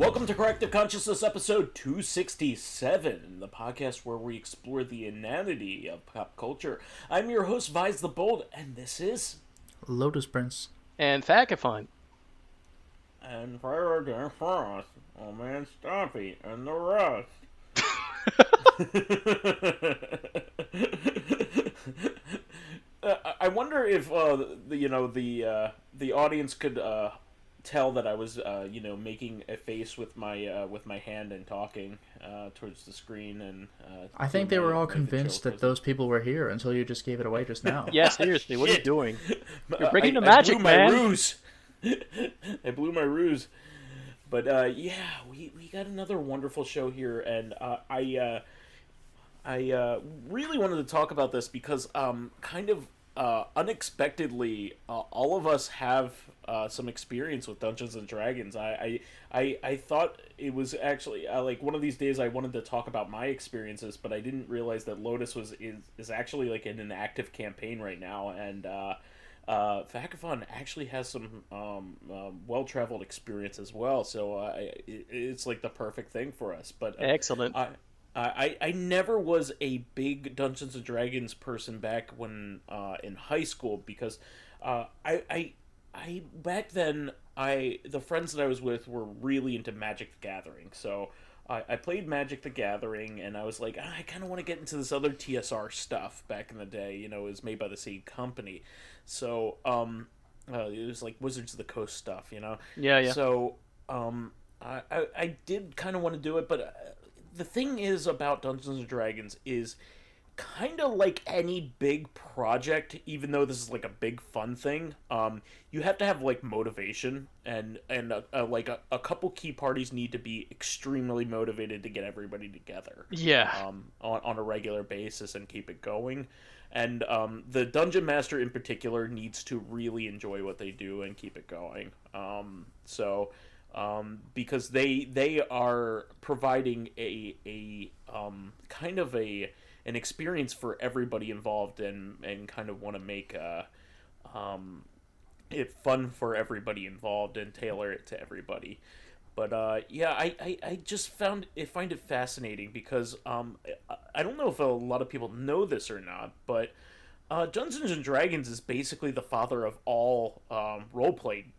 Welcome to Corrective Consciousness episode 267, the podcast where we explore the inanity of pop culture. I'm your host, vysethebold, and this is... Lotus Prince. And Fakafon. And Friday Frost, oh man, Stompy, and the rest. I wonder if the audience could tell that I was making a face with my hand and talking towards the screen, and I think they were all convinced that those people were here until you just gave it away just now. Yeah, seriously, what are you doing? You're breaking the magic, man. I blew my ruse. But we got another wonderful show here, and I really wanted to talk about this because unexpectedly, all of us have some experience with Dungeons and Dragons. I thought it was actually like one of these days I wanted to talk about my experiences, but I didn't realize that Lotus is actually like in an active campaign right now, and Fakafon actually has some well-traveled experience as well, so it's like the perfect thing for us. But excellent. I never was a big Dungeons and Dragons person back when in high school, because I back then the friends that I was with were really into Magic the Gathering, so I played Magic the Gathering, and I was like, I kind of want to get into this other TSR stuff back in the day. It was made by the same company, so it was like Wizards of the Coast stuff, Yeah. So I did kind of want to do it, but the thing is about Dungeons and Dragons is kind of like any big project, even though this is like a big fun thing, you have to have like motivation, and a couple key parties need to be extremely motivated to get everybody together. Yeah. On a regular basis and keep it going. And the Dungeon Master in particular needs to really enjoy what they do and keep it going. Because they are providing a kind of an experience for everybody involved, and kind of want to make it fun for everybody involved and tailor it to everybody. But I just find it fascinating because I don't know if a lot of people know this or not, but Dungeons and Dragons is basically the father of all role-playing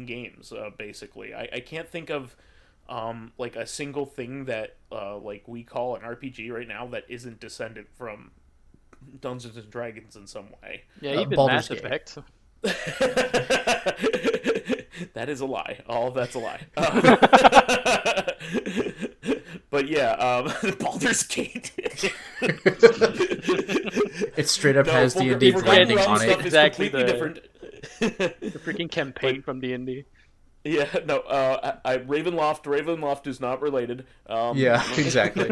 games, basically. I can't think of like a single thing that like we call an RPG right now that isn't descended from Dungeons and Dragons in some way. Yeah, even Baldur's Mass Effect. That is a lie. All of that's a lie. But yeah, Baldur's Gate. It straight up has D&D branding on it. Exactly, completely different. The freaking campaign from D&D. Yeah, no, Ravenloft is not related. Yeah, exactly.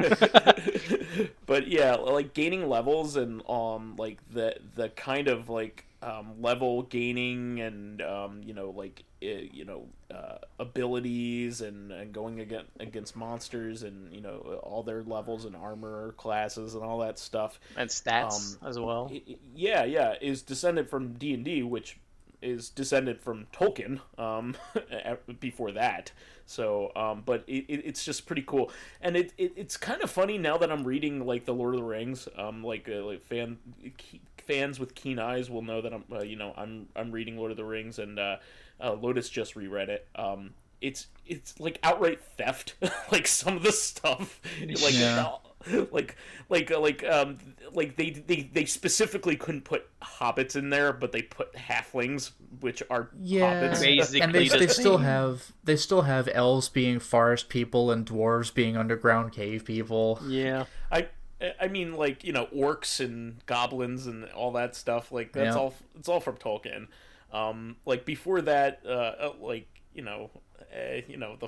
But yeah, like gaining levels and like the kind of like level gaining and abilities and going against monsters and all their levels and armor classes and all that stuff And stats as well. is descended from D&D, which is descended from Tolkien before that. So but it's just pretty cool, and it's kind of funny now that I'm reading like the Lord of the Rings. Fans with keen eyes will know that I'm reading Lord of the Rings, and Lotus just reread it. It's like outright theft, like some of the stuff, like Yeah. They specifically couldn't put hobbits in there, but they put halflings, which are Yeah, hobbits. Basically and they the still have elves being forest people and dwarves being underground cave people. Yeah. I mean, like, orcs and goblins and all that stuff. Like that's Yeah. all. It's all from Tolkien. Like before that, the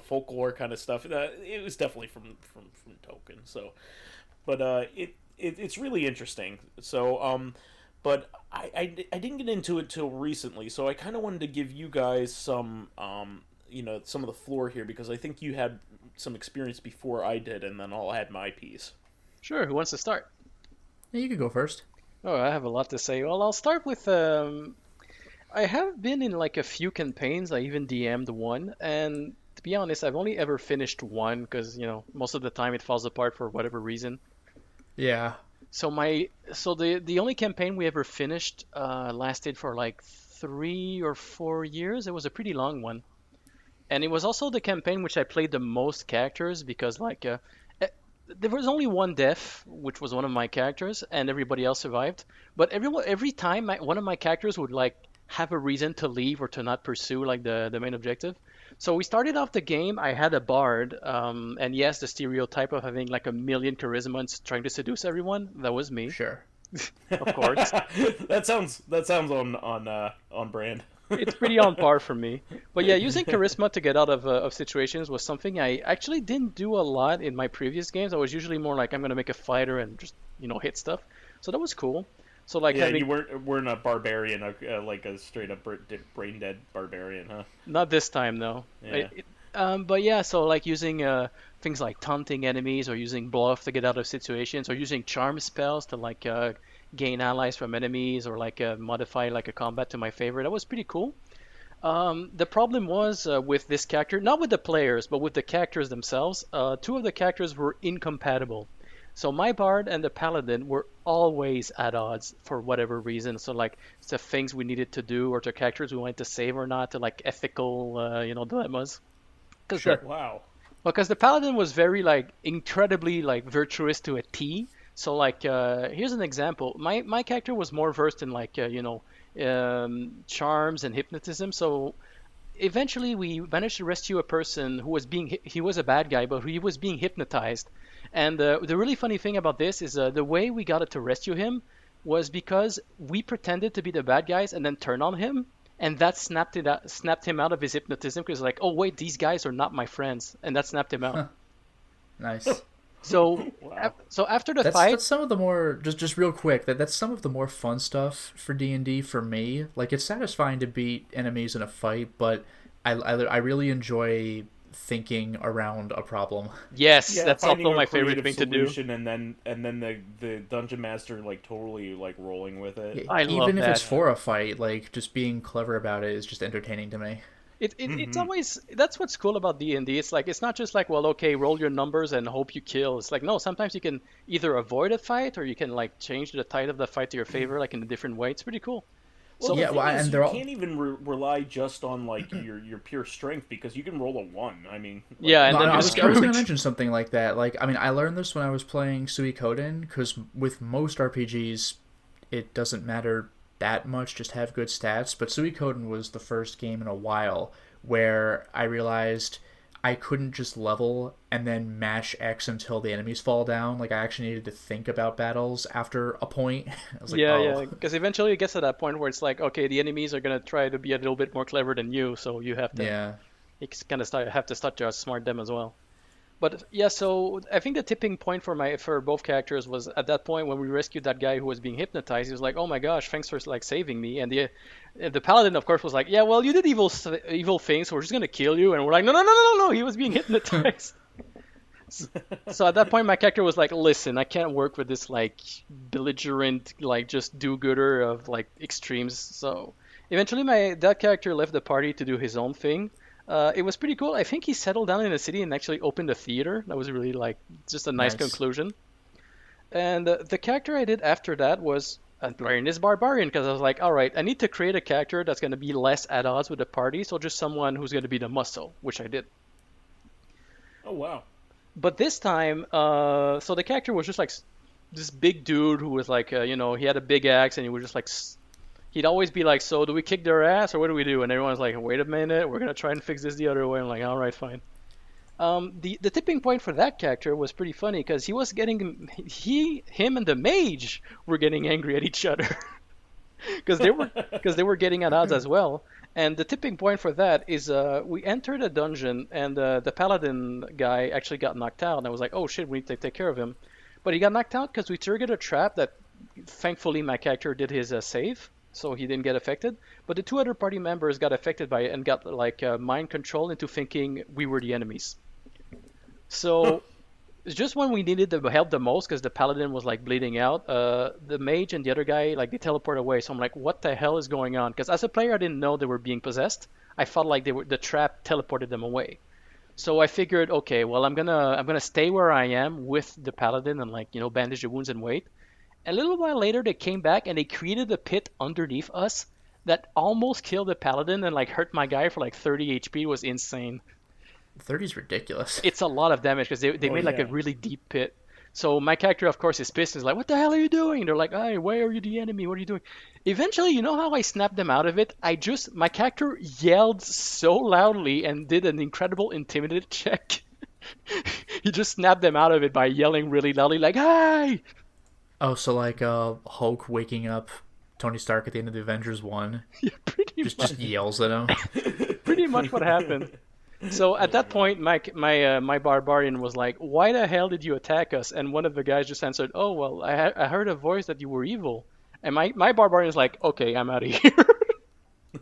folklore kind of stuff. It was definitely from Tolkien. So, but it's really interesting. So, but I didn't get into it till recently. So I kind of wanted to give you guys some some of the floor here, because I think you had some experience before I did, and then I'll add my piece. Sure, who wants to start? Yeah, you could go first. Oh, I have a lot to say. Well, I'll start with I have been in like a few campaigns. I even DM'd one, and to be honest, I've only ever finished one because most of the time it falls apart for whatever reason. Yeah. So the only campaign we ever finished lasted for like 3 or 4 years. It was a pretty long one, and it was also the campaign which I played the most characters because there was only one death, which was one of my characters, and everybody else survived. But every time one of my characters would like have a reason to leave or to not pursue like the main objective. So we started off the game. I had a bard, and yes, the stereotype of having like 1,000,000 charisma and trying to seduce everyone. That was me, Sure. of course. that sounds on brand. It's pretty on par for me. But yeah, using charisma to get out of situations was something I actually didn't do a lot in my previous games. I was usually more like I'm gonna make a fighter and just hit stuff. So that was cool. So like you weren't a barbarian, like a straight up brain dead barbarian, huh? Not this time though. Yeah. But yeah, so like using things like taunting enemies or using bluff to get out of situations or using charm spells to like gain allies from enemies or like modify like a combat to my favor. That was pretty cool. The problem was with this character, not with the players, but with the characters themselves. Two of the characters were incompatible. So my bard and the paladin were always at odds for whatever reason. So like the things we needed to do or the characters we wanted to save or not, to like ethical dilemmas. Sure. Wow. Because the paladin was very like incredibly like virtuous to a T. So like here's an example. My character was more versed in like charms and hypnotism. So eventually we managed to rescue a person who was he was a bad guy, but he was being hypnotized. And the really funny thing about this is the way we got it to rescue him was because we pretended to be the bad guys and then turned on him. And that snapped him out of his hypnotism because like, oh wait, these guys are not my friends, and that snapped him out. Huh. Nice. So, Wow. So after the fight, that's some of the more just real quick. That's some of the more fun stuff for D&D for me. Like it's satisfying to beat enemies in a fight, but I really enjoy thinking around a problem. yes, Yeah, that's finding also a my favorite creative thing to do. solution and then the dungeon master like totally like rolling with it. I love Even if that. it's for a fight, like just being clever about it is just entertaining to me. It's always that's what's cool about D&D. It's like it's not just like, well, okay, roll your numbers and hope you kill. It's like no, sometimes you can either avoid a fight or you can like change the tide of the fight to your favor, like in a different way. It's pretty cool. Well, Yeah, the well, thing is, and you they're all- can't even rely just on like your pure strength because you can roll a 1. I mean, like, Yeah, and No, then I you're was going to screwed. mention something like that. Like, I mean, I learned this when I was playing Suikoden, because with most RPGs, it doesn't matter that much, just have good stats. But Suikoden was the first game in a while where I realized I couldn't just level and then mash X until the enemies fall down. Like, I actually needed to think about battles after a point. I was like, Yeah, oh. yeah, because eventually it gets to that point where it's like, okay, the enemies are gonna try to be a little bit more clever than you, so you have to, Yeah. you kind of have to start to outsmart them as well. But yeah, so I think the tipping point for both characters was at that point when we rescued that guy who was being hypnotized. He was like, "Oh my gosh, thanks for like saving me." And the paladin, of course, was like, "Yeah, well, you did evil things, so we're just gonna kill you." And we're like, "No, no, no, no, no, no! He was being hypnotized." So at that point, my character was like, "Listen, I can't work with this like belligerent, like just do-gooder of like extremes." So eventually, that character left the party to do his own thing. It was pretty cool. I think he settled down in the city and actually opened a theater. That was really like just a nice conclusion. And the character I did after that was playing this barbarian because I was like, all right, I need to create a character that's going to be less at odds with the party, so just someone who's going to be the muscle, which I did. Oh wow. But this time, so the character was just like this big dude who was like, he had a big axe and he was just like. He'd always be like, so do we kick their ass or what do we do? And everyone's like, wait a minute, we're going to try and fix this the other way. I'm like, all right, fine. The tipping point for that character was pretty funny because him and the mage were getting angry at each other because they were getting at odds as well. And the tipping point for that is we entered a dungeon and the paladin guy actually got knocked out. And I was like, oh shit, we need to take care of him. But he got knocked out because we triggered a trap that thankfully my character did his save. So he didn't get affected, but the two other party members got affected by it and got like mind control into thinking we were the enemies. So it's just when we needed the help the most, because the paladin was like bleeding out, the mage and the other guy like they teleport away. So I'm like, what the hell is going on? Because as a player, I didn't know they were being possessed. I felt like the trap teleported them away. So I figured, okay, well, I'm gonna stay where I am with the paladin and like bandage the wounds and wait. A little while later, they came back and they created a pit underneath us that almost killed the paladin and like hurt my guy for like 30 HP. It was insane. 30 is ridiculous. It's a lot of damage because they made like a really deep pit. So my character, of course, is pissed. He's like, "What the hell are you doing?" They're like, "Hey, why are you the enemy? What are you doing?" Eventually, you know how I snapped them out of it? My character yelled so loudly and did an incredible intimidate check. He just snapped them out of it by yelling really loudly, like, "Hey!" Oh, so like Hulk waking up Tony Stark at the end of the Avengers 1, Yeah, pretty much. just yells at him. Pretty much what happened. So at that point, my barbarian was like, "Why the hell did you attack us?" And one of the guys just answered, "Oh well, I heard a voice that you were evil." And my barbarian is like, "Okay, I'm out of here."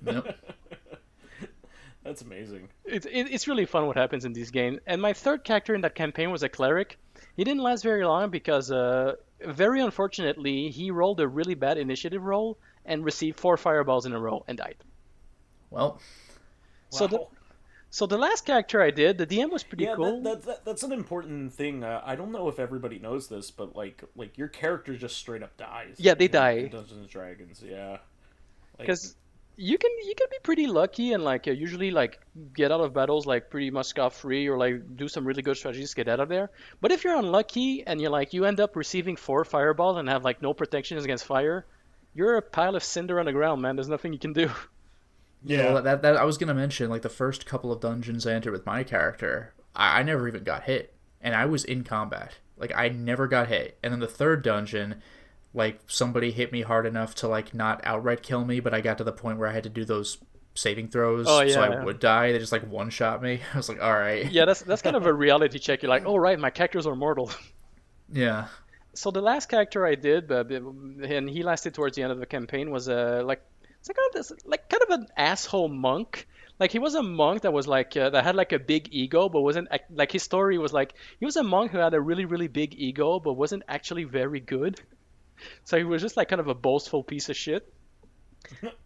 Yep. That's amazing. It's really fun what happens in these games. And my third character in that campaign was a cleric. He didn't last very long because, very unfortunately, he rolled a really bad initiative roll and received 4 fireballs in a row and died. Well, So the last character I did, the DM was pretty cool. That's an important thing. I don't know if everybody knows this, but like your character just straight up dies. Yeah, they in die. Dungeons and Dragons, yeah. Because you can be pretty lucky and like usually like get out of battles like pretty much scot free or like do some really good strategies to get out of there. But if you're unlucky and you end up receiving 4 fireballs and have like no protections against fire, you're a pile of cinder on the ground, man. There's nothing you can do. yeah. Well, that I was gonna mention, like the first couple of dungeons I entered with my character, I never even got hit, and I was in combat. Like I never got hit, and then the third dungeon, like somebody hit me hard enough to like not outright kill me, but I got to the point where I had to do those saving throws, Oh, so yeah. I would die. They just like one shot me. I was like, all right. Yeah, that's kind of a reality check. You're like, oh right, my characters are mortal. Yeah. So the last character I did, and he lasted towards the end of the campaign, was kind of an asshole monk. Like he was a monk that was like that had like a big ego, but wasn't like his story was like he was a monk who had a really really big ego, but wasn't actually very good. So he was just like kind of a boastful piece of shit.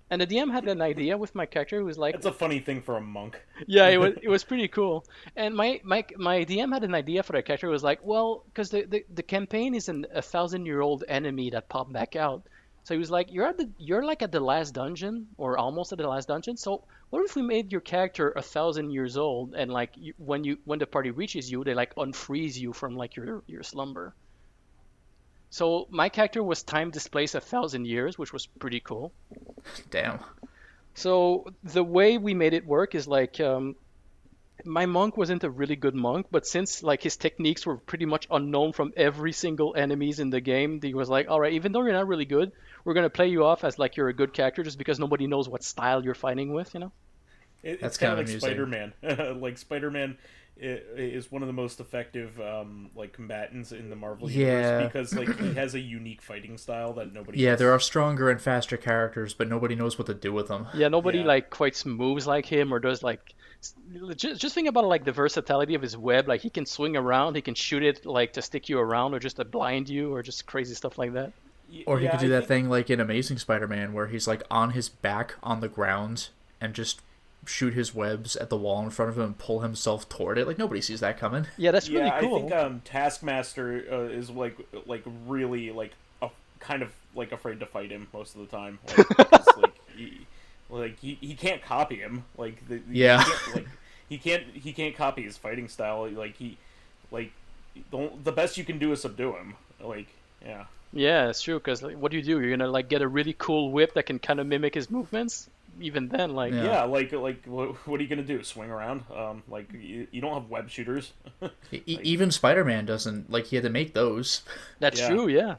And the DM had an idea with my character who was like, It's a funny thing for a monk. yeah, it was pretty cool. And my DM had an idea for the character who was like, well, because the campaign is a 1,000-year-old enemy that popped back out. So he was like, you're like at the last dungeon or almost at the last dungeon. So what if we made your character 1,000 years old and like when the party reaches you, they like unfreeze you from like your slumber. So my character was time displaced 1,000 years, which was pretty cool. Damn. So the way we made it work is like my monk wasn't a really good monk, but since like his techniques were pretty much unknown from every single enemies in the game, he was like, all right, even though you're not really good, we're gonna play you off as like you're a good character just because nobody knows what style you're fighting with, you know? It's kind of like Spider-Man. Like Spider-Man is one of the most effective like combatants in the Marvel universe because like he has a unique fighting style that nobody. Yeah, there are stronger and faster characters, but nobody knows what to do with them. Yeah, nobody like quite moves like him or does like. Just think about like the versatility of his web. Like he can swing around, he can shoot it like to stick you around or just to blind you or just crazy stuff like that. Or he could do that thing like in Amazing Spider-Man where he's like on his back on the ground and just shoot his webs at the wall in front of him and pull himself toward it. Like nobody sees that coming. Yeah, that's really cool. I think Taskmaster is like really like kind of like afraid to fight him most of the time. Like, he can't copy him. Like he can't copy his fighting style. The best you can do is subdue him. Yeah, it's true. Because like, what do? You're gonna like get a really cool whip that can kind of mimic his movements. Even then, like what are you gonna do? Swing around? You don't have web shooters. Even Spider-Man doesn't. Like he had to make those. That's true. Yeah,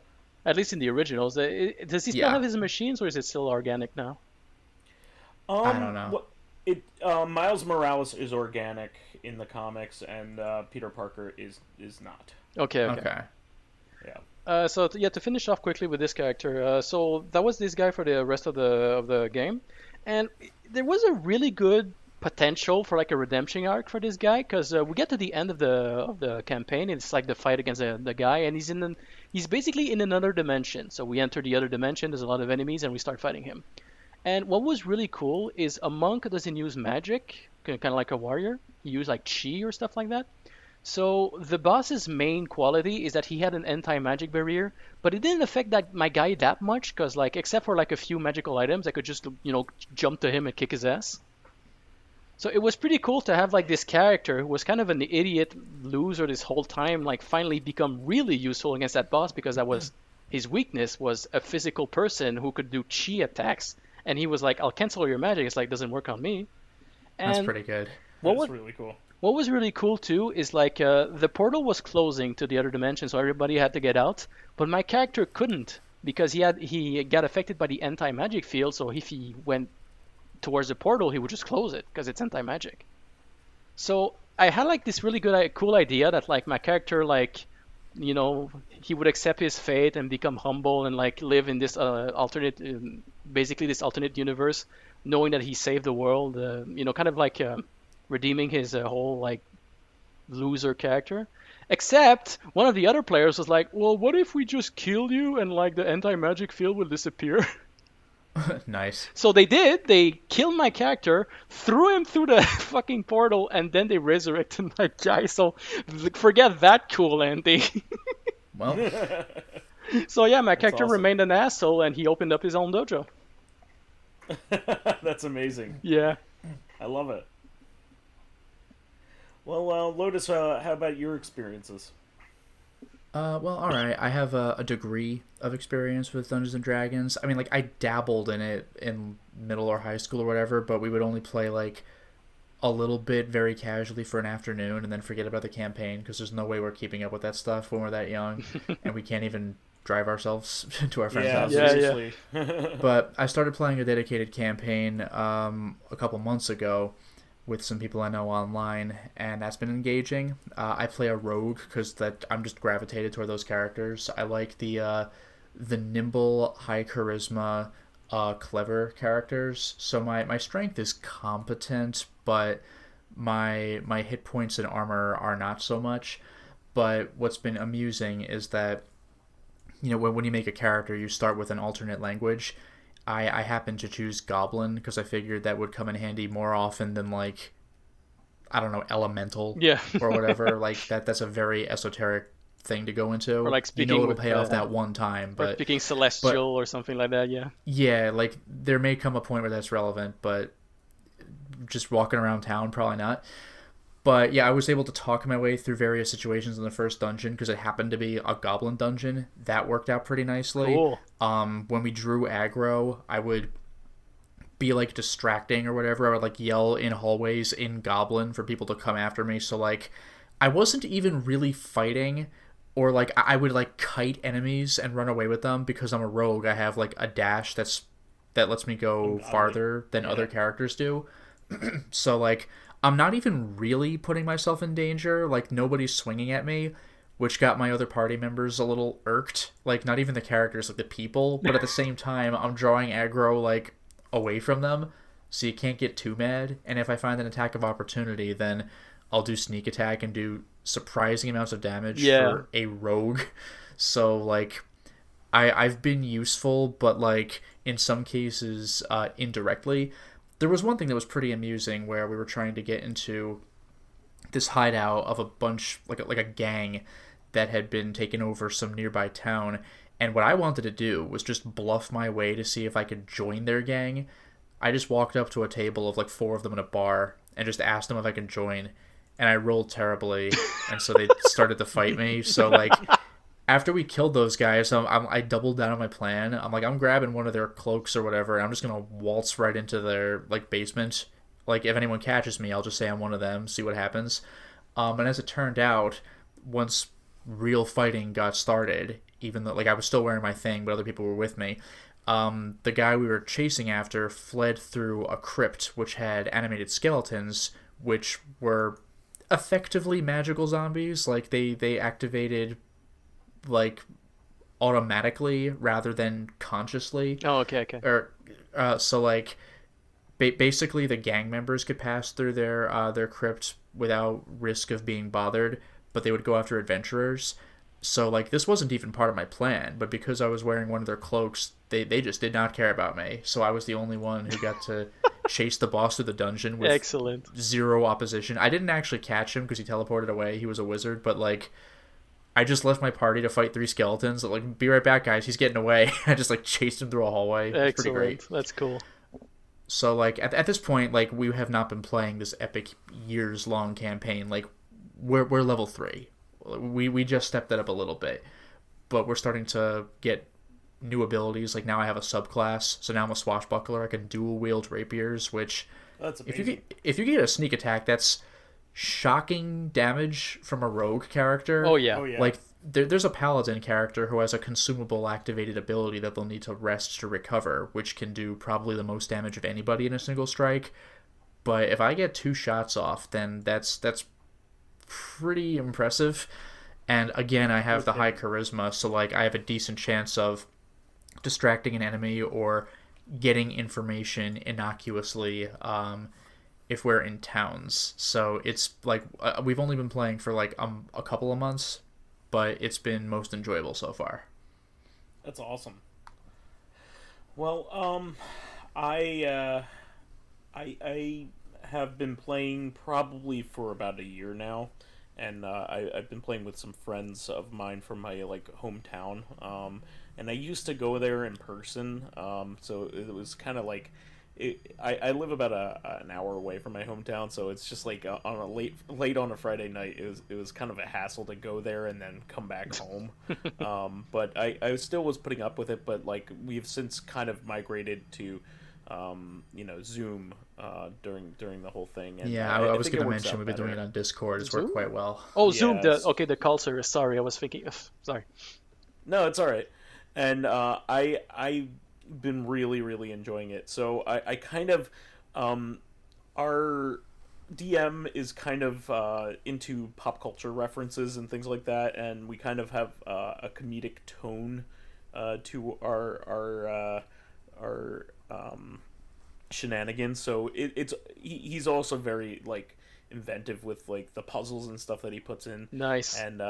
at least in the originals. Does he still have his machines, or is it still organic now? I don't know. Miles Morales is organic in the comics, and Peter Parker is not. Okay. Yeah. To finish off quickly with this character, so that was this guy for the rest of the game, and there was a really good potential for like a redemption arc for this guy because we get to the end of the campaign. And it's like the fight against the guy, and he's basically in another dimension. So we enter the other dimension. There's a lot of enemies, and we start fighting him. And what was really cool is a monk doesn't use magic, kind of like a warrior. He used like chi or stuff like that. So the boss's main quality is that he had an anti-magic barrier, but it didn't affect that my guy that much because like except for like a few magical items, I could just jump to him and kick his ass. So it was pretty cool to have like this character who was kind of an idiot loser this whole time, like finally become really useful against that boss because that was his weakness was a physical person who could do chi attacks, and he was like, "I'll cancel your magic." It's like doesn't work on me. That's And pretty good. what That's was really cool. what was really cool too is like the portal was closing to the other dimension, so everybody had to get out, but my character couldn't because he got affected by the anti-magic field. So if he went towards the portal, he would just close it because it's anti-magic. So I had like this really good, cool idea that like my character like, he would accept his fate and become humble and like live in this basically this alternate universe, knowing that he saved the world. Kind of like redeeming his whole like loser character. Except one of the other players was like, "Well, what if we just kill you and like the anti-magic field will disappear?" Nice. So they did. They killed my character, threw him through the fucking portal, and then they resurrected my guy. So forget that cool ending. Well, So yeah, my character awesome. remained an asshole, and he opened up his own dojo. That's amazing. Yeah. I love it. Well, Lotus, how about your experiences? well, all right. I have a degree of experience with Dungeons and Dragons. I mean, like I dabbled in it in middle or high school or whatever, but we would only play like a little bit very casually for an afternoon and then forget about the campaign because there's no way we're keeping up with that stuff when we're that young, and we can't even drive ourselves to our friends' Yeah, houses. Yeah. seriously. But I started playing a dedicated campaign a couple months ago with some people I know online, and that's been engaging. I play a rogue because that I'm just gravitated toward those characters. I like the nimble, high charisma, clever characters. So my strength is competent, but my hit points and armor are not so much. But what's been amusing is that when you make a character, you start with an alternate language. I happen to choose Goblin because I figured that would come in handy more often than like, I don't know, Elemental Yeah. or whatever. Like that's a very esoteric thing to go into. Or like speaking it'll with, pay off that one time, or but speaking celestial or something like that. Yeah. yeah, like there may come a point where that's relevant, but just walking around town, probably not. But yeah, I was able to talk my way through various situations in the first dungeon because it happened to be a goblin dungeon. That worked out pretty nicely. Cool. When we drew aggro, I would be like distracting or whatever. I would like yell in hallways in goblin for people to come after me. So like I wasn't even really fighting, or like I would like kite enemies and run away with them because I'm a rogue. I have like a dash that lets me go farther than other characters do. So like I'm not even really putting myself in danger. Like nobody's swinging at me, which got my other party members a little irked. Like not even the characters, like the people. But at the same time, I'm drawing aggro like away from them, so you can't get too mad. And if I find an attack of opportunity, then I'll do sneak attack and do surprising amounts of damage for a rogue. So like I've been useful, but like in some cases indirectly. There was one thing that was pretty amusing where we were trying to get into this hideout of a bunch, like a gang that had been taking over some nearby town. And what I wanted to do was just bluff my way to see if I could join their gang. I just walked up to a table of like 4 of them in a bar and just asked them if I could join. And I rolled terribly. And so they started to fight me. So like after we killed those guys, I doubled down on my plan. I'm like, I'm grabbing one of their cloaks or whatever, and I'm just gonna waltz right into their like basement. Like if anyone catches me, I'll just say I'm one of them, see what happens. And as it turned out, once real fighting got started, even though like I was still wearing my thing, but other people were with me, the guy we were chasing after fled through a crypt which had animated skeletons, which were effectively magical zombies. Like they activated like automatically rather than consciously. Oh, okay. Or so like basically the gang members could pass through their crypt without risk of being bothered, but they would go after adventurers. So, like, this wasn't even part of my plan, but because I was wearing one of their cloaks, they just did not care about me. So I was the only one who got to chase the boss through the dungeon with Excellent. zero opposition. I didn't actually catch him because he teleported away. He was a wizard, but, like, I just left my party to fight 3 skeletons. Like, be right back, guys. He's getting away. I just, like, chased him through a hallway. It was pretty great. Excellent. That's cool. So, like, at this point, like, we have not been playing this epic years-long campaign. Like, we're level 3. We just stepped that up a little bit. But we're starting to get new abilities. Like, now I have a subclass. So now I'm a swashbuckler. I can dual-wield rapiers, which... That's amazing. If you get a sneak attack, that's shocking damage from a rogue character. Oh yeah. Like, there's a paladin character who has a consumable activated ability that they'll need to rest to recover, which can do probably the most damage of anybody in a single strike. But if I get 2 shots off, then that's pretty impressive. And again, I have the high charisma, so, like, I have a decent chance of distracting an enemy or getting information innocuously if we're in towns. So it's like we've only been playing for like a couple of months, but it's been most enjoyable so far. That's awesome. Well, I have been playing probably for about a year now, and I've been playing with some friends of mine from my like hometown. And I used to go there in person, so it was kind of like I live about an hour away from my hometown, so it's just like on a late on a Friday night. It was kind of a hassle to go there and then come back home. But I still was putting up with it. But like we've since kind of migrated to Zoom during the whole thing. And, yeah, I was going to mention we've been doing it on Discord. It's worked quite well. Oh, Zoom. The call service. Sorry, I was thinking. Sorry. No, it's all right. And I've been really enjoying it. So I kind of our DM is kind of into pop culture references and things like that, and we kind of have a comedic tone to our shenanigans. So he's also very like inventive with like the puzzles and stuff that he puts in. Nice. And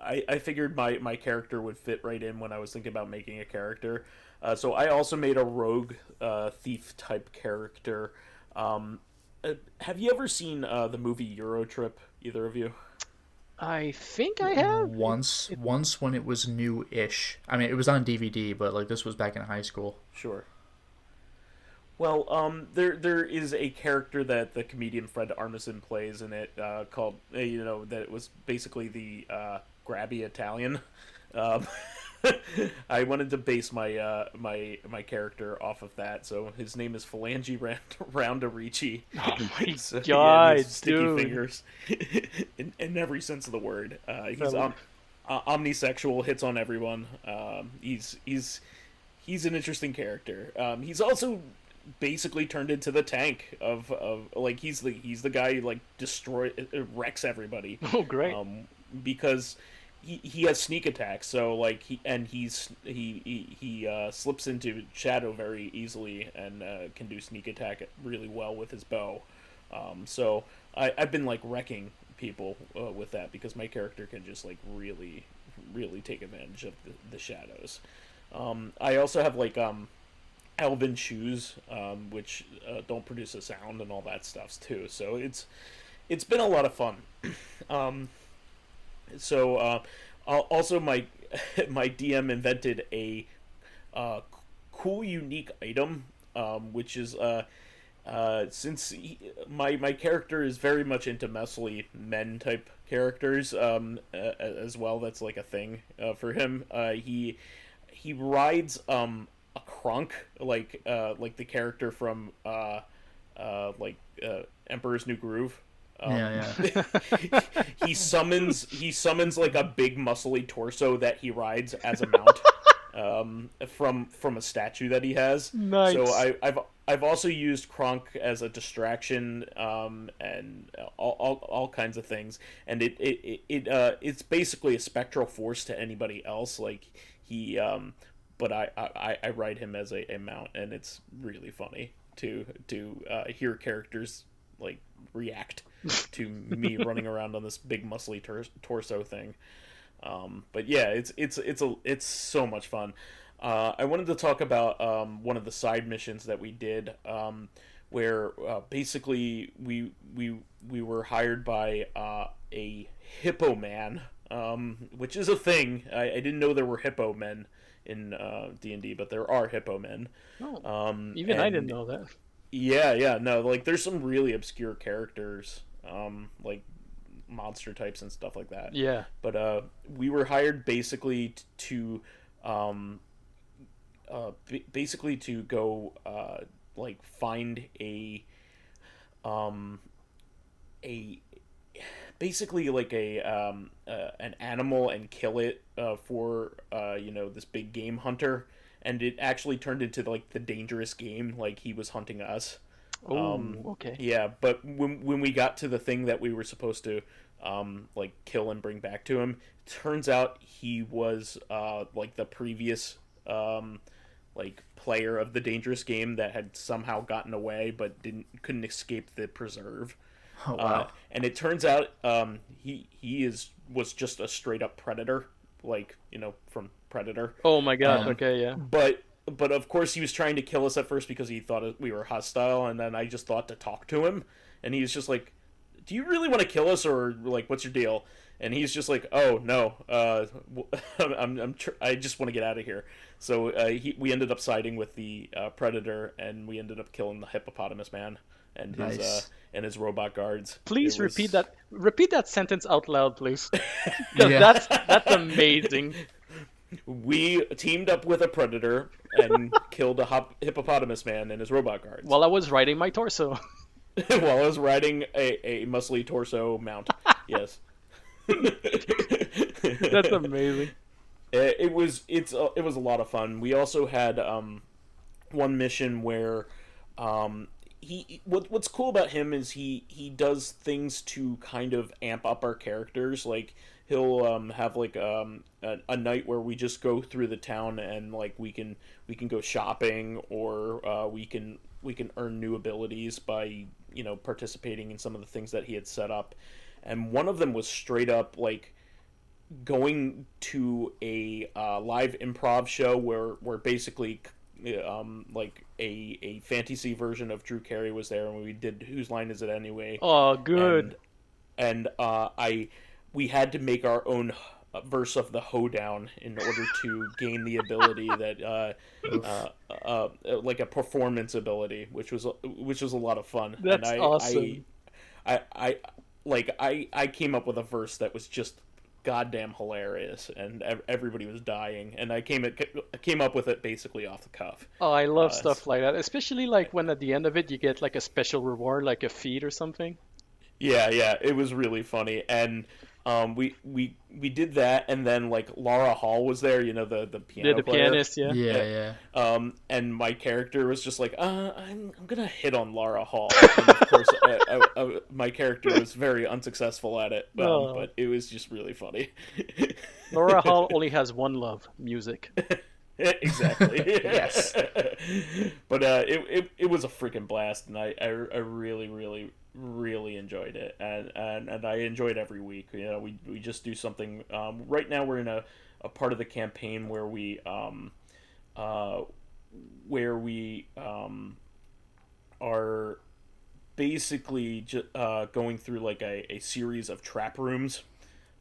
I figured my character would fit right in when I was thinking about making a character. So I also made a rogue thief type character. Have you ever seen the movie Euro Trip, either of you? I think I have. Once when it was new-ish. I mean, it was on DVD, but like this was back in high school. Sure. Well, there is a character that the comedian Fred Armisen plays in it called, that it was basically the grabby Italian. I wanted to base my my character off of that, so his name is Phalange Roundarici. Oh my So, god, yeah, sticky dude! fingers, in every sense of the word. He's omnisexual, hits on everyone. He's an interesting character. He's also basically turned into the tank of like he's the guy who like wrecks everybody. Oh, great! Because he has sneak attacks, so like he slips into shadow very easily and can do sneak attack really well with his bow. So I've been like wrecking people with that because my character can just like really take advantage of the shadows. I also have like elven shoes, which don't produce a sound and all that stuff too. So it's been a lot of fun. So also my DM invented a cool unique item, which is since my character is very much into mostly men type characters as well. That's like a thing for him. He rides a crunk like the character from Emperor's New Groove. Yeah. He summons like a big muscly torso that he rides as a mount from a statue that he has. Nice. So I've also used Kronk as a distraction and all kinds of things, and it's basically a spectral force to anybody else. Like he but I ride him as a mount, and it's really funny to hear characters like react to me running around on this big muscly torso thing. But yeah, it's so much fun. I wanted to talk about one of the side missions that we did, where basically we were hired by a hippo man, which is a thing. I didn't know there were hippo men in D&D, but there are hippo men. Oh, even I didn't know that. Yeah, no, like there's some really obscure characters, like monster types and stuff like that. Yeah. But we were hired basically to basically to go like find a basically like an animal and kill it for this big game hunter, and it actually turned into like the dangerous game, like he was hunting us. Oh, okay. Yeah, but when we got to the thing that we were supposed to like kill and bring back to him, turns out he was like the previous like player of the dangerous game that had somehow gotten away but couldn't escape the preserve. Oh, wow. And it turns out he was just a straight up predator, like from Predator. Oh my gosh. Okay, yeah. But of course he was trying to kill us at first because he thought we were hostile, and then I just thought to talk to him, and he was just like, "Do you really want to kill us, or like what's your deal?" And he's just like, "Oh no, I just want to get out of here." So we ended up siding with the Predator, and we ended up killing the hippopotamus man and his Nice. And his robot guards. Please repeat that sentence out loud, please. Because Yeah. that's amazing. We teamed up with a Predator and killed a hippopotamus man and his robot guards. While I was riding my torso. While I was riding a muscly torso mount. Yes. That's amazing. It was a lot of fun. We also had one mission where what's cool about him is he does things to kind of amp up our characters. Like he'll have like a night where we just go through the town and like we can go shopping, or we can earn new abilities by participating in some of the things that he had set up. And one of them was straight up like going to a live improv show where basically like a fantasy version of Drew Carey was there, and we did Whose Line Is It Anyway? Oh, good. And we had to make our own verse of the hoedown in order to gain the ability that like a performance ability, which was a lot of fun. That's and awesome. I came up with a verse that was just goddamn hilarious, and everybody was dying, and I came up with it basically off the cuff. Oh, I love stuff like that, especially like when at the end of it you get like a special reward, like a feat or something. Yeah, it was really funny, and we did that, and then like Laura Hall was there, the piano The player. pianist, yeah. Yeah. And my character was just like, I'm gonna hit on Laura Hall. And of course, my character was very unsuccessful at it, but it was just really funny. Laura Hall only has one love: music. Exactly. Yes. But it was a freaking blast, and I really enjoyed it, and I enjoy it every week. We just do something. Right now we're in a part of the campaign where we are basically going through like a series of trap rooms,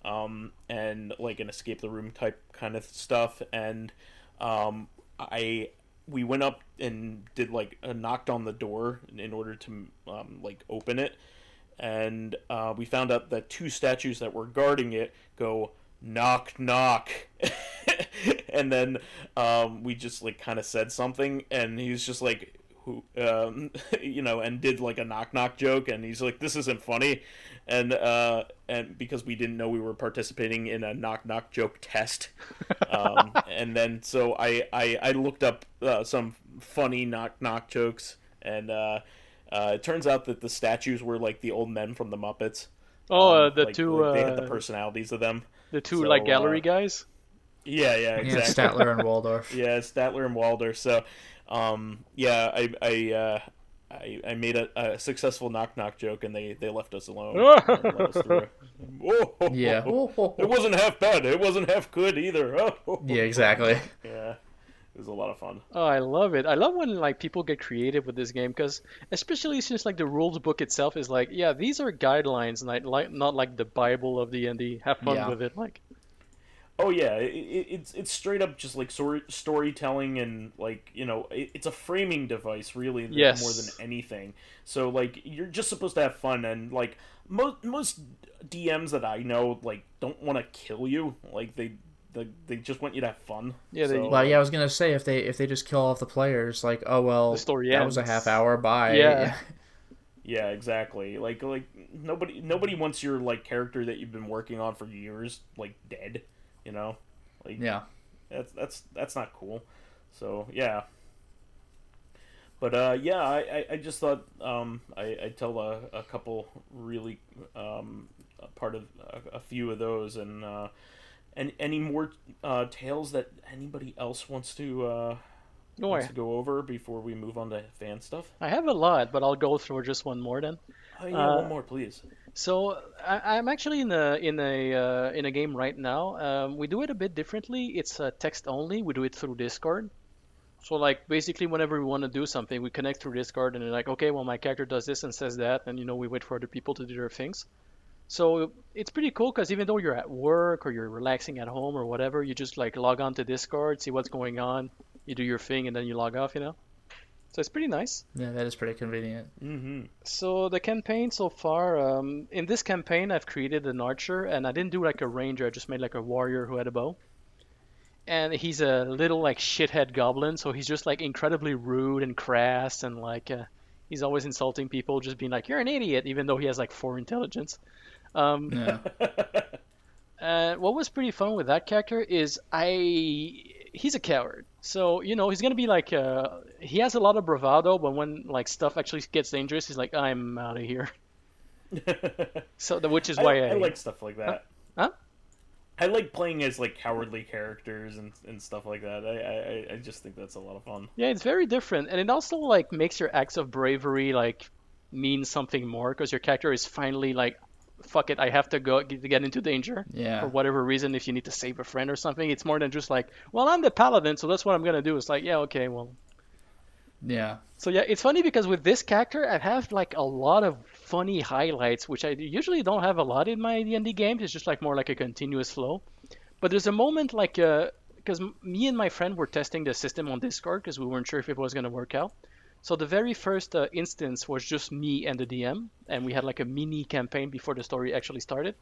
and like an escape the room type kind of stuff, and we went up and did like knocked on the door in order to like open it, and we found out that two statues that were guarding it go knock knock. And then we just like kind of said something, and he was just like, who and did like a knock knock joke, and he's like, this isn't funny, and because we didn't know we were participating in a knock knock joke test. And then so I looked up some funny knock knock jokes, and it turns out that the statues were like the old men from the Muppets. The like, two like they had the personalities of them. the two So, like gallery guys. Yeah, exactly. Yeah, Statler and Waldorf. Yeah, Statler and Waldorf. So, I I made a successful knock joke, and they left us alone. And let us through. Yeah. It wasn't half bad. It wasn't half good either. Yeah, exactly. Yeah, it was a lot of fun. Oh, I love it. I love when like people get creative with this game because especially since like the rules book itself is like, yeah, these are guidelines, not like the Bible of D&D. Have fun Yeah. with it, like. Oh yeah, it's straight up just like storytelling, and like it's a framing device really Yes. more than anything. So like you're just supposed to have fun, and like most DMs that I know like don't want to kill you. Like they just want you to have fun. Yeah, they- Well, yeah, I was gonna say if they just kill off the players, like, oh well, The story that was a ends. half hour. Bye. Yeah. Yeah, exactly. Like nobody wants your like character that you've been working on for years like dead. Like Yeah. that's not cool. So yeah. But yeah, I just thought I'd tell a couple really a part of a few of those, and any more tales that anybody else wants to go over before we move on to fan stuff. I have a lot, but I'll go through just one more then. Oh yeah, one more please. So I'm actually in a game right now. We do it a bit differently. It's text only. We do it through Discord. So like basically whenever we want to do something, we connect through Discord and they're like, okay, well my character does this and says that, and we wait for other people to do their things. So it's pretty cool because even though you're at work or you're relaxing at home or whatever, you just like log on to Discord, see what's going on, you do your thing, and then you log off. So it's pretty nice. Yeah, that is pretty convenient. Mm-hmm. So the campaign so far, in this campaign, I've created an archer, and I didn't do like a ranger. I just made like a warrior who had a bow. And he's a little like shithead goblin, so he's just like incredibly rude and crass, and like he's always insulting people, just being like, "You're an idiot," even though he has like 4 intelligence. Yeah. What was pretty fun with that character is he's a coward. So, he's going to be like, he has a lot of bravado, but when like stuff actually gets dangerous, he's like, I'm out of here. So, which is why I like stuff like that. Huh? I like playing as like cowardly characters and stuff like that. I just think that's a lot of fun. Yeah, it's very different. And it also like makes your acts of bravery like mean something more because your character is finally like, fuck it, I have to go to get into danger. Yeah. For whatever reason, if you need to save a friend or something, it's more than just like, well, I'm the paladin, so that's what I'm gonna do. It's like, yeah, okay, well. Yeah. So yeah, it's funny because with this character, I have like a lot of funny highlights, which I usually don't have a lot in my D&D games. It's just like more like a continuous flow. But there's a moment like, because me and my friend were testing the system on Discord because we weren't sure if it was gonna work out. So the very first instance was just me and the DM, and we had like a mini campaign before the story actually started.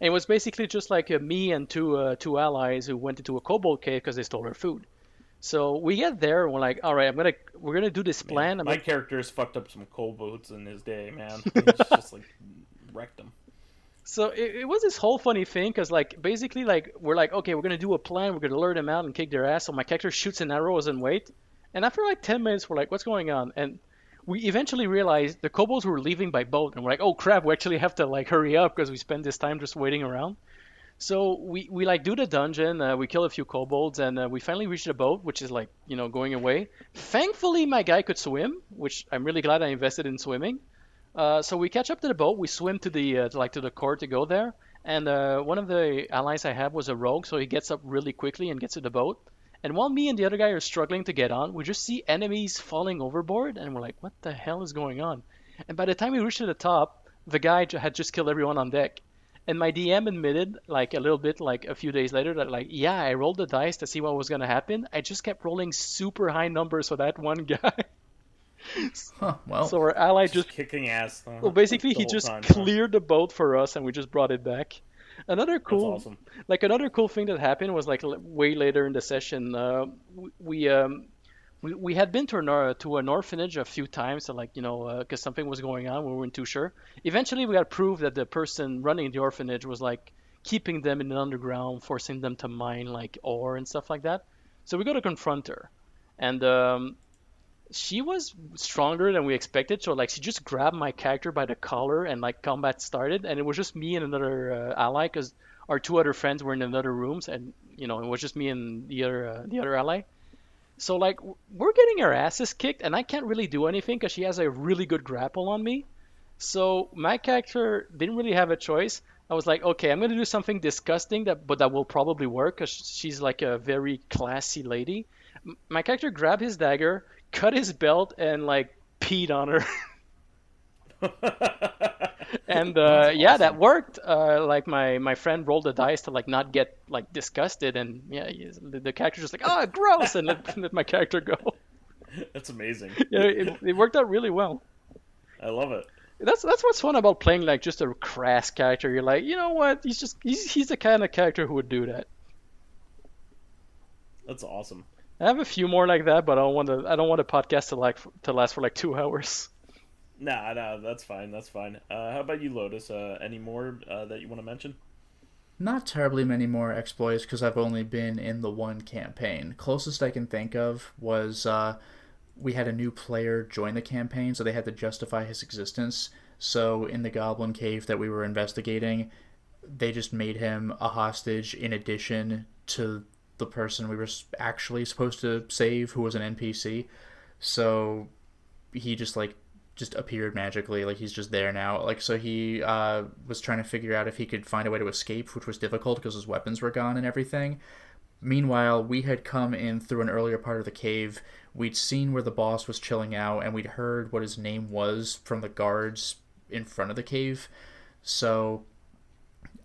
And it was basically just like me and two allies who went into a kobold cave because they stole our food. So we get there and we're like, all right, we're gonna do this plan. Man, I'm my like, character's fucked up some kobolds in his day, man. He's just like wrecked them. So it was this whole funny thing because like basically like we're like, okay, we're gonna do a plan, we're gonna lure them out and kick their ass. So my character shoots an arrow and wait. And after like 10 minutes, we're like, what's going on? And we eventually realized the kobolds were leaving by boat. And we're like, oh crap, we actually have to like hurry up because we spent this time just waiting around. So we like do the dungeon, we kill a few kobolds, and we finally reach the boat, which is like, going away. Thankfully, my guy could swim, which I'm really glad I invested in swimming. So we catch up to the boat, we swim to the court to go there. And one of the allies I have was a rogue, so he gets up really quickly and gets to the boat. And while me and the other guy are struggling to get on, we just see enemies falling overboard, and we're like, what the hell is going on? And by the time we reached to the top, the guy had just killed everyone on deck. And my DM admitted, like a little bit, like a few days later, that like, yeah, I rolled the dice to see what was going to happen. I just kept rolling super high numbers for that one guy. Huh, well. So our ally just kicking ass. well, basically, he just cleared the boat for us, and we just brought it back. Another cool, That's awesome. like another cool thing that happened was like way later in the session. We had been to an orphanage a few times, so like because something was going on, we weren't too sure. Eventually, we got proof that the person running the orphanage was like keeping them in the underground, forcing them to mine like ore and stuff like that. So we go to confront her, and she was stronger than we expected. So like she just grabbed my character by the collar and like combat started, and it was just me and another ally because our 2 other friends were in another rooms, and it was just me and the other ally. So like we're getting our asses kicked, and I can't really do anything because she has a really good grapple on me. So my character didn't really have a choice. I was like, okay, I'm gonna do something disgusting but that will probably work because she's like a very classy lady. My character grabbed his dagger, cut his belt, and like peed on her. And yeah, that worked. Like my friend rolled the dice to like not get like disgusted, and yeah, the character just like, oh, gross, and let my character go. That's amazing. Yeah, it worked out really well. I love it. That's what's fun about playing like just a crass character. You're like, you know what? He's the kind of character who would do that. That's awesome. I have a few more like that, but I don't want a podcast to last for like 2 hours. Nah, that's fine. That's fine. How about you, Lotus? Any more that you want to mention? Not terribly many more exploits because I've only been in the one campaign. Closest I can think of was we had a new player join the campaign, so they had to justify his existence. So in the Goblin Cave that we were investigating, they just made him a hostage in addition to the person we were actually supposed to save, who was an NPC. So he just appeared magically, like he's just there now. Like, so he was trying to figure out if he could find a way to escape, which was difficult because his weapons were gone and everything. Meanwhile, we had come in through an earlier part of the cave. We'd seen where the boss was chilling out, and we'd heard what his name was from the guards in front of the cave. So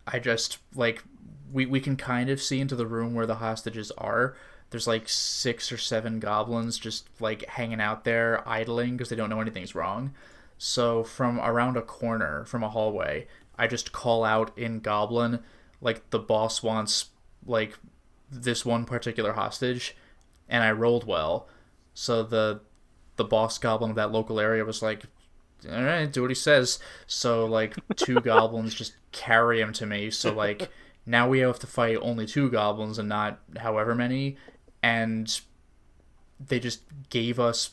I just, like, we can kind of see into the room where the hostages are. There's like 6 or 7 goblins just like hanging out there idling because they don't know anything's wrong. So from around a corner, from a hallway, I just call out in Goblin, like, the boss wants like this one particular hostage, and I rolled well. So the boss goblin of that local area was like, all right, do what he says. So like 2 goblins just carry him to me. So like now we have to fight only 2 goblins and not however many. And they just gave us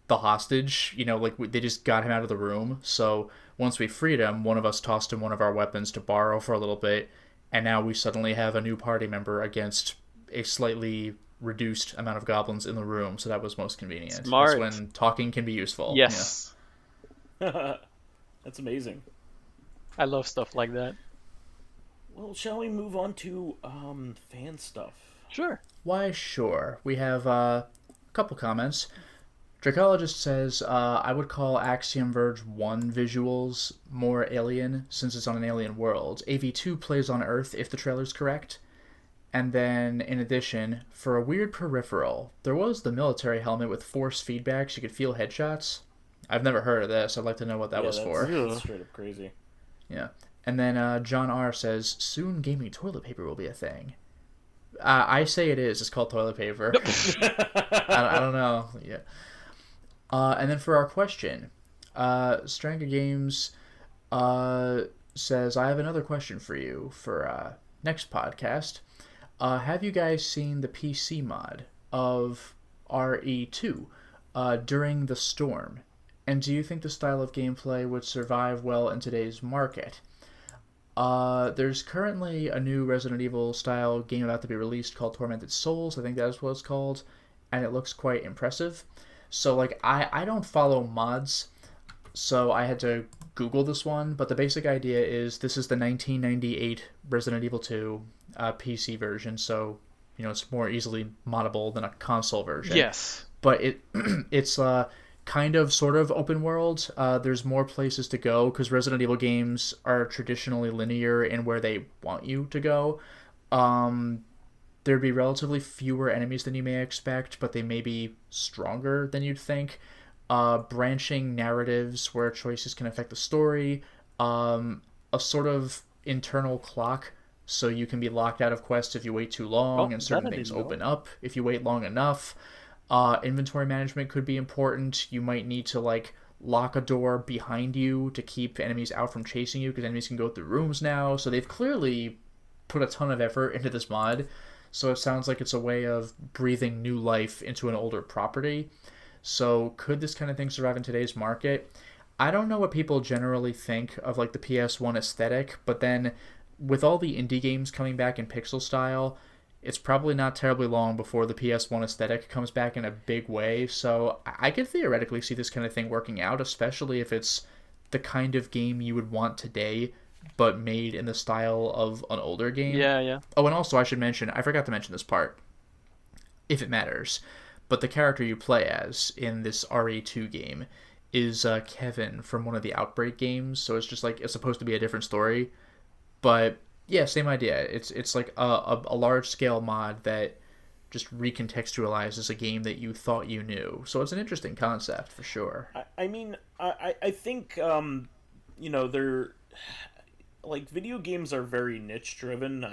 the hostage, like they just got him out of the room. So once we freed him, one of us tossed him one of our weapons to borrow for a little bit, and now we suddenly have a new party member against a slightly reduced amount of goblins in the room. So that was most convenient. Smart. That's when talking can be useful. Yes. Yeah. That's amazing. I love stuff like that. Well, shall we move on to fan stuff? Sure. Why, sure. We have a couple comments. Dracologist says, I would call Axiom Verge 1 visuals more alien since it's on an alien world. AV2 plays on Earth if the trailer's correct. And then, in addition, for a weird peripheral, there was the military helmet with force feedback so you could feel headshots. I've never heard of this. I'd like to know what that was for. That's straight up crazy. Yeah. And then John R. says, soon gaming toilet paper will be a thing. I say it is. It's called toilet paper. I don't know. Yeah. And then for our question, Stranga Games says, I have another question for you for next podcast. Have you guys seen the PC mod of RE2 during the storm? And do you think the style of gameplay would survive well in today's market? There's currently a new Resident Evil style game about to be released called Tormented Souls. I think that's what it's called. And it looks quite impressive. So, like, I don't follow mods, so I had to Google this one. But the basic idea is this is the 1998 Resident Evil 2 PC version. So, it's more easily moddable than a console version. Yes. But it's kind of sort of open world. There's more places to go because Resident Evil games are traditionally linear in where they want you to go. There'd be relatively fewer enemies than you may expect, but they may be stronger than you'd think. Branching narratives where choices can affect the story. A sort of internal clock, so you can be locked out of quests if you wait too long, and certain things open up if you wait long enough. Inventory management could be important. You might need to lock a door behind you to keep enemies out from chasing you because enemies can go through rooms now. So they've clearly put a ton of effort into this mod. So it sounds like it's a way of breathing new life into an older property. So could this kind of thing survive in today's market? I don't know what people generally think of the PS1 aesthetic, but then with all the indie games coming back in pixel style, it's probably not terribly long before the PS1 aesthetic comes back in a big way. So I could theoretically see this kind of thing working out, especially if it's the kind of game you would want today, but made in the style of an older game. Yeah, yeah. Oh, and also I should mention, I forgot to mention this part, if it matters, but the character you play as in this RE2 game is Kevin from one of the Outbreak games, so it's just like, it's supposed to be a different story, but yeah, same idea. It's like a large scale mod that just recontextualizes a game that you thought you knew. So it's an interesting concept for sure. I think they're like, video games are very niche driven.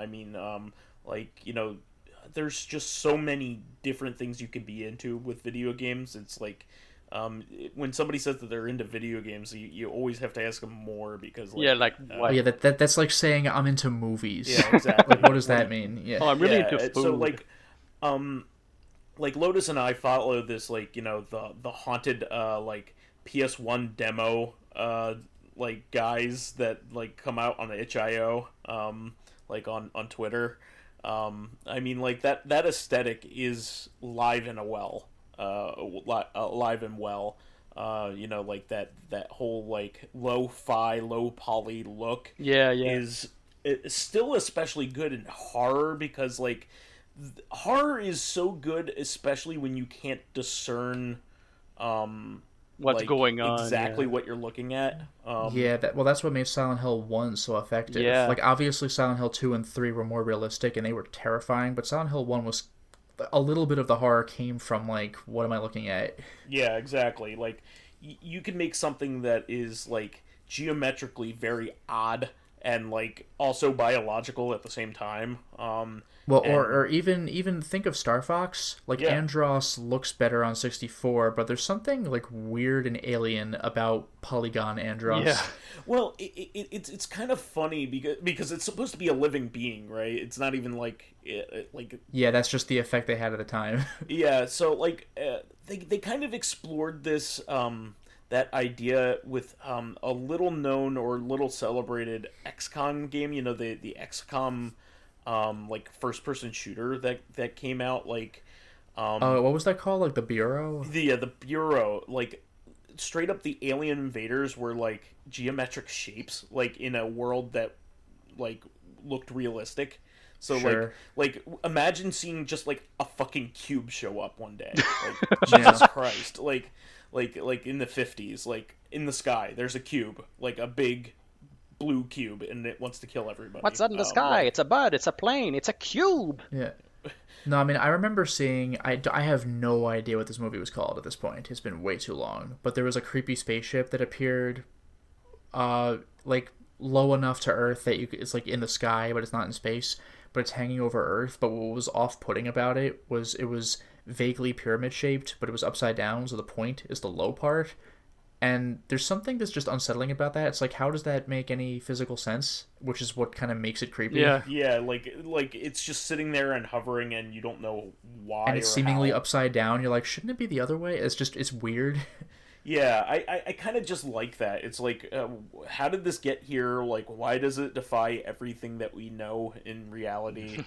There's just so many different things you can be into with video games. It's like, when somebody says that they're into video games, you always have to ask them more, because what? Yeah, that's like saying I'm into movies. Yeah, exactly. Like, what does that mean? Yeah. Oh, I'm really into food. So like Lotus and I follow this, the haunted PS1 demo guys that come out on itch.io on Twitter. That aesthetic is alive and well. Alive and well. That whole lo-fi, low poly look. Yeah. Is still especially good in horror, because horror is so good, especially when you can't discern what's going on, exactly what you're looking at. That's what made Silent Hill 1 so effective. Yeah. Obviously Silent Hill 2 and 3 were more realistic and they were terrifying, but Silent Hill 1 was, a little bit of the horror came from what am I looking at? Yeah, exactly. You can make something that is geometrically very odd and also biological at the same time. Or even think of Star Fox. Yeah. Andros looks better on 64, but there's something weird and alien about Polygon Andros. Yeah. Well, it's kind of funny because it's supposed to be a living being, right? It's not even Yeah, that's just the effect they had at the time. Yeah, so they kind of explored this that idea with a little known or little celebrated XCOM game. The XCOM first person shooter that came out what was that called? The Bureau? The Bureau. Straight up, the alien invaders were geometric shapes, in a world that looked realistic. So sure. Imagine seeing just a fucking cube show up one day. Jesus Christ. In the 50s, in the sky, there's a cube, a big blue cube, and it wants to kill everybody. What's up in the sky? It's a bird, it's a plane, it's a cube. Yeah. No, I remember seeing, I have no idea what this movie was called at this point. It's been way too long. But there was a creepy spaceship that appeared, low enough to Earth that it's in the sky, but it's not in space. But it's hanging over Earth. But what was off-putting about it was vaguely pyramid-shaped, but it was upside down, so the point is the low part. And there's something that's just unsettling about that. It's how does that make any physical sense? Which is what kind of makes it creepy. Yeah, it's just sitting there and hovering, and you don't know why. And it's seemingly upside down. You're shouldn't it be the other way? It's weird. Yeah, I kind of just like that. It's how did this get here? Why does it defy everything that we know in reality?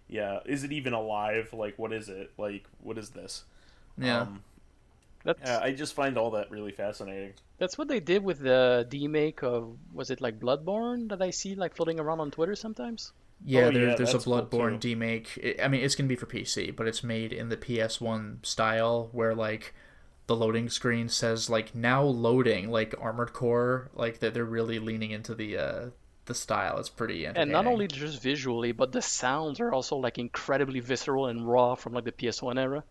Yeah, is it even alive? What is it? What is this? Yeah. I just find all that really fascinating. That's what they did with the remake of, was it Bloodborne that I see floating around on Twitter sometimes? Yeah, there's a Bloodborne remake. It's going to be for PC, but it's made in the PS1 style where the loading screen says now loading, Armored Core, that they're really leaning into the style. It's pretty entertaining. And not only just visually, but the sounds are also incredibly visceral and raw from the PS1 era.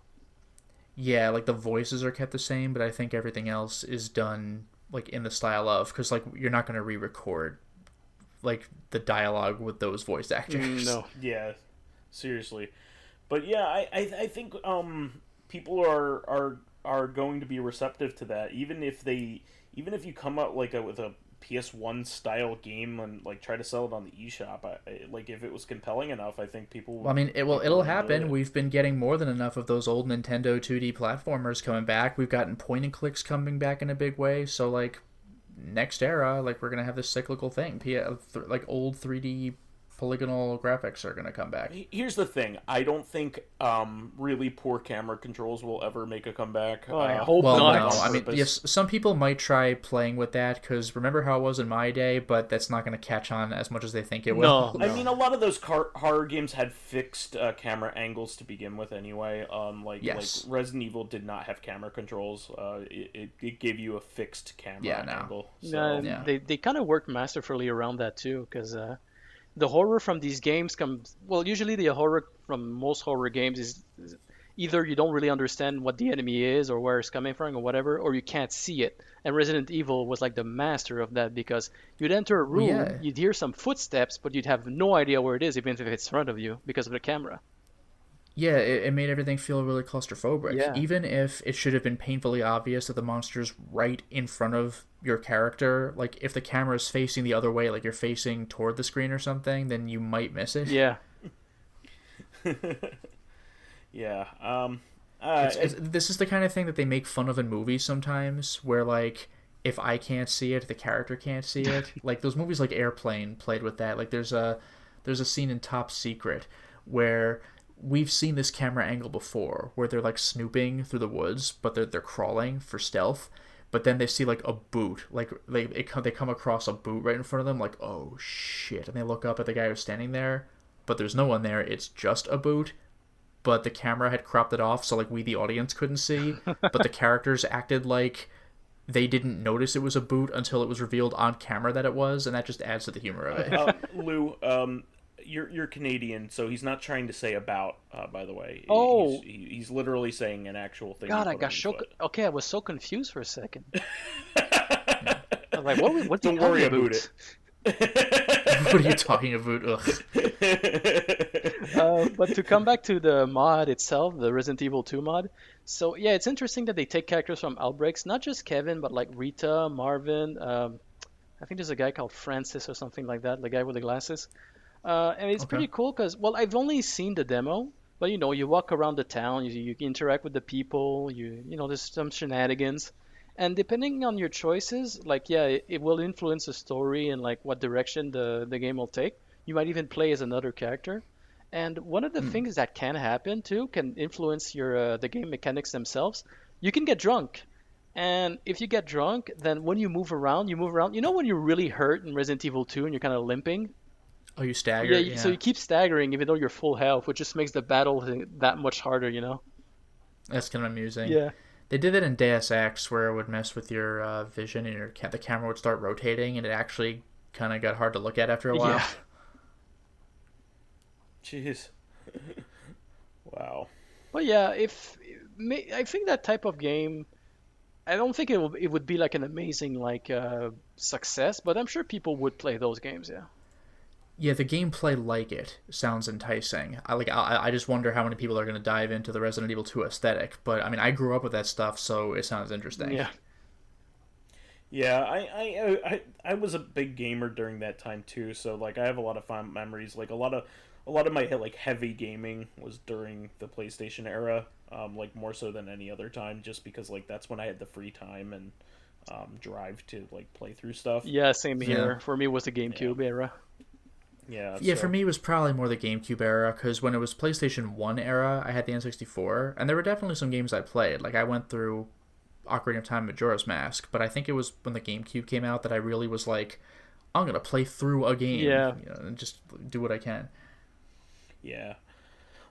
Yeah, the voices are kept the same, but I think everything else is done in the style of, because you're not going to re-record the dialogue with those voice actors. No. Yeah, seriously. But yeah, I think people are going to be receptive to that, even if you come up with a PS1 style game and try to sell it on the eShop. If it was compelling enough, I think people. Well, it'll happen. We've been getting more than enough of those old Nintendo 2D platformers coming back. We've gotten point and clicks coming back in a big way. So next era, we're gonna have this cyclical thing. Old 3D polygonal graphics are going to come back. Here's the thing. I don't think really poor camera controls will ever make a comeback. Oh, I hope Well, not. no. I mean, yes, some people might try playing with that because remember how it was in my day, but that's not going to catch on as much as they think it will. No. I mean, a lot of those horror games had fixed camera angles to begin with anyway. Like Resident Evil did not have camera controls. It gave you a fixed camera angle. So. They kind of worked masterfully around that too, because the horror from these games comes. Well, usually the horror from most horror games is either you don't really understand what the enemy is or where it's coming from or whatever, or you can't see it. And Resident Evil was like the master of that because you'd enter a room, you'd hear some footsteps, but you'd have no idea where it is, even if it's in front of you because of the camera. Yeah, it made everything feel really claustrophobic. Yeah. Even if it should have been painfully obvious that the monster's right in front of your character, like if the camera is facing the other way, like you're facing toward the screen or something, then you might miss it. Yeah. Yeah. This is the kind of thing that they make fun of in movies sometimes, where like if I can't see it, the character can't see it. Like those movies like Airplane played with that. Like there's a scene in Top Secret where we've seen this camera angle before, where they're like snooping through the woods, but they're crawling for stealth. But then they see like a boot, like they come across a boot right in front of them, like oh shit, and they look up at the guy who's standing there, but there's no one there. It's just a boot. But the camera had cropped it off, so like we, the audience, couldn't see. But the characters acted like they didn't notice it was a boot until it was revealed on camera that it was, and that just adds to the humor of it. Lou, you're Canadian, so he's not trying to say about. By the way, he's literally saying an actual thing. God, I got shook. Okay, I was so confused for a second. I was like, what? Don't worry about it. What are you talking about? But to come back to the mod itself, the Resident Evil 2 mod. So yeah, it's interesting that they take characters from Outbreaks, not just Kevin, but like Rita, Marvin. I think there's a guy called Francis or something like that, the guy with the glasses. And it's pretty cool because, well, I've only seen the demo, but you walk around the town, you interact with the people, there's some shenanigans. And depending on your choices, like, it will influence the story and, like, what direction the game will take. You might even play as another character. And one of the things that can happen, too, can influence the game mechanics themselves. You can get drunk. And if you get drunk, then when you move around. You know when you're really hurt in Resident Evil 2 and you're kind of limping? Oh, you stagger? Yeah, so you keep staggering even though you're full health, which just makes the battle that much harder, That's kind of amusing. Yeah. They did it in Deus Ex where it would mess with your vision and the camera would start rotating, and it actually kind of got hard to look at after a while. Yeah. Jeez. Wow. But yeah, I think that type of game, I don't think it would be like an amazing success, but I'm sure people would play those games. Yeah. Yeah, the gameplay like it sounds enticing. I just wonder how many people are going to dive into the Resident Evil 2 aesthetic. But I mean, I grew up with that stuff, so it sounds interesting. Yeah. Yeah, I was a big gamer during that time too. So like, I have a lot of fond memories. Like a lot of my like heavy gaming was during the PlayStation era. Like more so than any other time, just because like that's when I had the free time and drive to like play through stuff. Yeah, same here. For me, it was the GameCube era. Yeah, for me it was probably more the GameCube era, because when it was PlayStation 1 era, I had the N64, and there were definitely some games I played. Like I went through Ocarina of Time, Majora's Mask, but I think it was when the GameCube came out that I really was like, I'm going to play through a game and just do what I can. Yeah.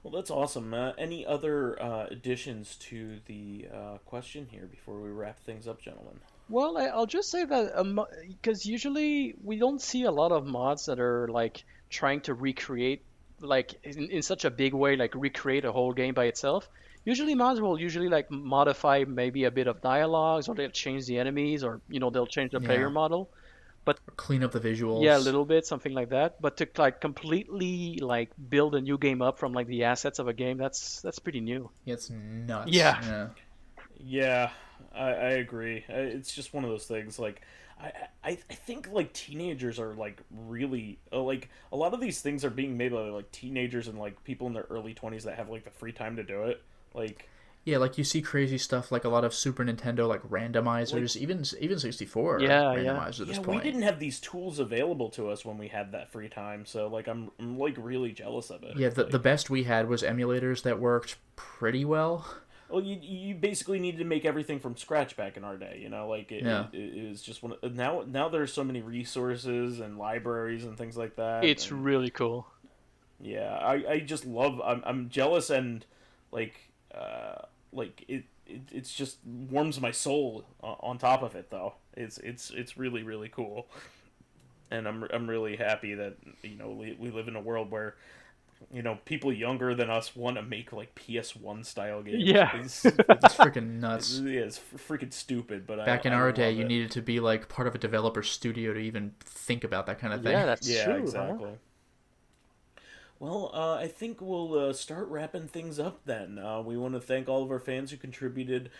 Well, that's awesome. Any other additions to the question here before we wrap things up, gentlemen? Well, I'll just say that because usually we don't see a lot of mods that are like trying to recreate, like in such a big way, like recreate a whole game by itself. Usually mods will like modify maybe a bit of dialogues, or they'll change the enemies, or they'll change the player model. But or clean up the visuals. Yeah, a little bit, something like that. But to like completely like build a new game up from like the assets of a game, that's pretty new. Yeah, it's nuts. Yeah, I agree. It's just one of those things. Like, I think like teenagers are like really like a lot of these things are being made by like teenagers and like people in their early 20s that have like the free time to do it. Like, Yeah, like you see crazy stuff like a lot of Super Nintendo like randomizers, even 64 Yeah, randomizers at this Yeah, we point. didn't have these tools available to us when we had that free time, so like I'm like really jealous of it. Yeah, the Like, best we had was emulators that worked pretty well. well, you basically needed to make everything from scratch back in our day, you know. Like Yeah. it was just one. Now there's so many resources and libraries and things like that. It's And, really cool. yeah, I just love. I'm jealous and like it's just warms my soul on top of it though. It's really really cool, and I'm really happy that we live in a world where people younger than us want to make like PS1 style games. Yeah. It's It's freaking nuts. yeah, it's freaking stupid. But Back in I our love day, it. you needed to be like part of a developer studio to even think about that kind of thing. Yeah, that's Yeah, true. exactly. Huh? Well, I think we'll start wrapping things up then. We want to thank all of our fans who contributed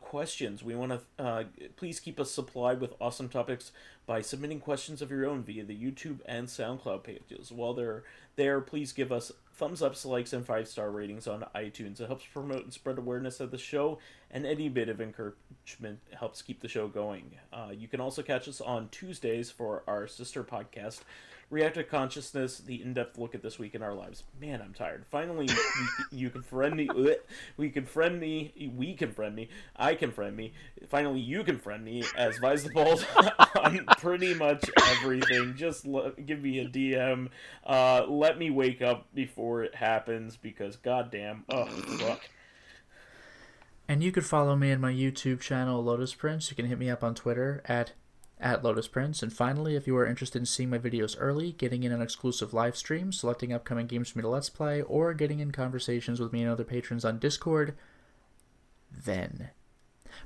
questions. We want to please keep us supplied with awesome topics by submitting questions of your own via the YouTube and SoundCloud pages. While they're there, please give us thumbs ups, likes, and 5-star ratings on iTunes. It helps promote and spread awareness of the show, and any bit of encouragement helps keep the show going. You can also catch us on Tuesdays for our sister podcast, Reactive Consciousness, the in-depth look at this week in our lives. Man, I'm tired. Finally, you can friend me. We can friend me. We can friend me. I can friend me. Finally, you can friend me as vysethebold on pretty much everything. Just give me a DM. Let me wake up before it happens because goddamn, oh fuck. And you could follow me in my YouTube channel, Lotus Prince. You can hit me up on Twitter at Lotus Prince. And finally, if you are interested in seeing my videos early, getting in on exclusive live streams, selecting upcoming games for me to Let's Play, or getting in conversations with me and other patrons on Discord, then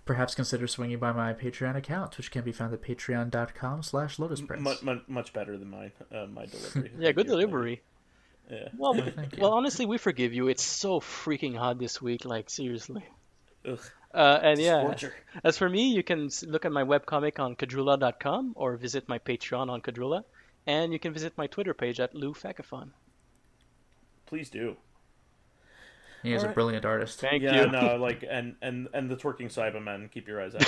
perhaps consider swinging by my Patreon account, which can be found at patreon.com/LotusPrince. Much better than mine. My delivery. Yeah, good delivery. Yeah. Well, Thank you. well, honestly, we forgive you. It's so freaking hot this week. Like seriously. Ugh. And yeah, Scorcher. as for me, you can look at my webcomic on kadrula.com or visit my Patreon on Kadrula. And you can visit my Twitter page at Fakafon. Please do. He is a Alright. brilliant artist. Thank Yeah, you. no, like and the twerking Cybermen, keep your eyes out.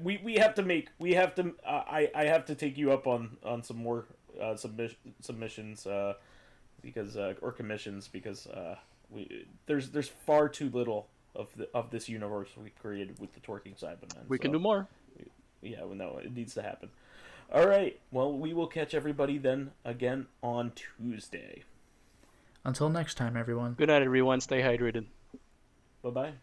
We have to I have to take you up on some more submissions because or commissions because there's far too little of this universe we created with the twerking Cybermen. We can do more. Yeah, well, no, it needs to happen. All right, well, we will catch everybody then again on Tuesday. Until next time, everyone. Good night, everyone. Stay hydrated. Bye bye.